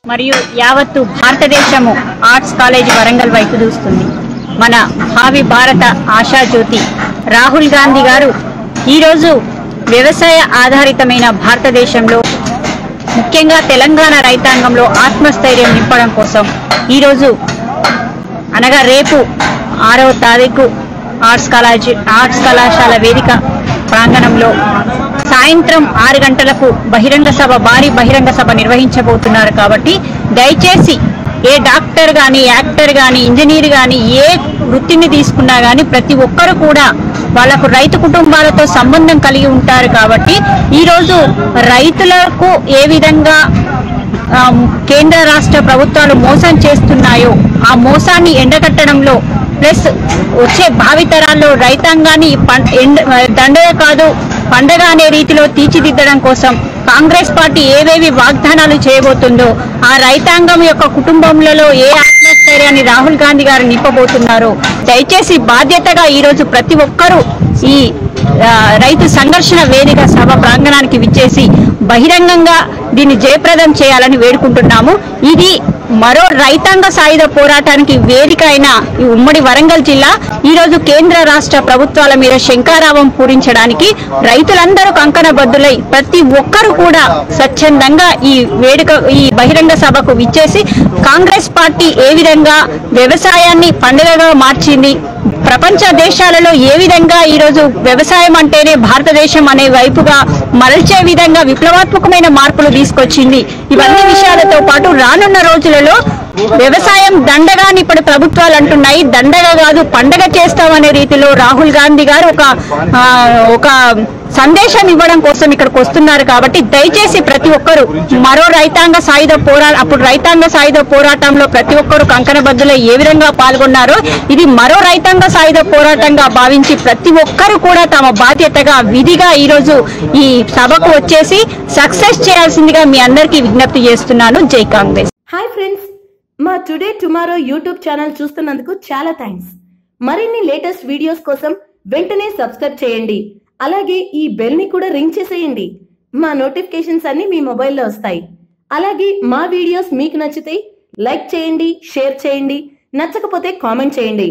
మరియు యావత్తు భారతదేశము ఆర్ట్స్ కాలేజ్ వరంగల్ వైపు చూస్తుంది. మన భావి భారత ఆశాజ్యోతి రాహుల్ గాంధీ గారు ఈరోజు వ్యవసాయ ఆధారితమైన భారతదేశంలో ముఖ్యంగా తెలంగాణ రైతాంగంలో ఆత్మస్థైర్యం నింపడం కోసం ఈరోజు అనగా రేపు 6వ తారీఖు ఆర్ట్స్ కళాశాల వేదిక ప్రాంగణంలో సాయంత్రం 6 గంటలకు భారీ బహిరంగ సభ నిర్వహించబోతున్నారు. కాబట్టి దయచేసి ఏ డాక్టర్ గాని, యాక్టర్ గాని, ఇంజనీర్ గాని, ఏ వృత్తిని తీసుకున్నా గాని ప్రతి ఒక్కరు కూడా వాళ్లకు రైతు కుటుంబాలతో సంబంధం కలిగి ఉంటారు. కాబట్టి ఈరోజు రైతులకు ఏ విధంగా కేంద్ర రాష్ట్ర ప్రభుత్వాలు మోసం చేస్తున్నాయో ఆ మోసాన్ని ఎండగట్టడంలో ప్లస్ వచ్చే భావితరాల్లో రైతాంగాన్ని దండగా కాదు పండగ అనే రీతిలో తీర్చిదిద్దడం కోసం కాంగ్రెస్ పార్టీ ఏవేవి వాగ్దానాలు చేయబోతుందో ఆ రైతాంగం యొక్క కుటుంబంలో ఏ ఆత్మస్థైర్యాన్ని రాహుల్ గాంధీ గారు నింపబోతున్నారో దయచేసి బాధ్యతగా ఈరోజు ప్రతి ఒక్కరూ ఈ రైతు సంఘర్షణ వేదిక సభ ప్రాంగణానికి విచ్చేసి బహిరంగంగా దీన్ని జయప్రదం చేయాలని వేడుకుంటున్నాము. ఇది మరో రైతాంగ సాయుధ పోరాటానికి వేదిక అయిన ఈ ఉమ్మడి వరంగల్ జిల్లా ఈరోజు కేంద్ర రాష్ట్ర ప్రభుత్వాల మీద శంఖారావం పూరించడానికి రైతులందరూ కంకణబద్దులై ప్రతి ఒక్కరు కూడా స్వచ్ఛందంగా ఈ బహిరంగ సభకు విచ్చేసి కాంగ్రెస్ పార్టీ ఏ విధంగా వ్యవసాయాన్ని పండుగగా మార్చింది, ప్రపంచ దేశాలలో ఏ విధంగా ఈరోజు వ్యవసాయం అంటేనే భారతదేశం అనే వైపుగా మరల్చే విధంగా విప్లవాత్మకమైన మార్పులు తీసుకొచ్చింది. ఇవన్నీ విషయాలతో పాటు రానున్న రోజులలో వ్యవసాయం దండగాని ఇప్పుడు ప్రభుత్వాలు అంటున్నాయి, దండగా కాదు పండగ చేస్తామనే రీతిలో రాహుల్ గాంధీ గారు ఒక సందేశం ఇవ్వడం కోసం ఇక్కడికి వస్తున్నారు. కాబట్టి దయచేసి ప్రతి ఒక్కరు మరో రైతాంగ సాయుధ పోరాటంలో ప్రతి ఒక్కరు కంకణబద్దులై ఏ విధంగా పాల్గొన్నారో ఇది మరో రైతాంగ సాయుధ పోరాటంగా భావించి ప్రతి ఒక్కరు కూడా తమ బాధ్యతగా విధిగా ఈరోజు ఈ సభకు వచ్చేసి సక్సెస్ చేయాల్సిందిగా మీ అందరికీ విజ్ఞప్తి చేస్తున్నాను. జై కాంగ్రెస్. హాయ్ ఫ్రెండ్స్, మా టుడే టుమారో యూట్యూబ్ ఛానల్ చూస్తున్నందుకు చాలా థ్యాంక్స్. మరిన్ని లేటెస్ట్ వీడియోస్ కోసం వెంటనే సబ్స్క్రైబ్ చేయండి. అలాగే ఈ బెల్ ని కూడా రింగ్ చేసేయండి. మా నోటిఫికేషన్స్ అన్ని మీ మొబైల్లో వస్తాయి. అలాగే మా వీడియోస్ మీకు నచ్చితే లైక్ చేయండి, షేర్ చేయండి, నచ్చకపోతే కామెంట్ చేయండి.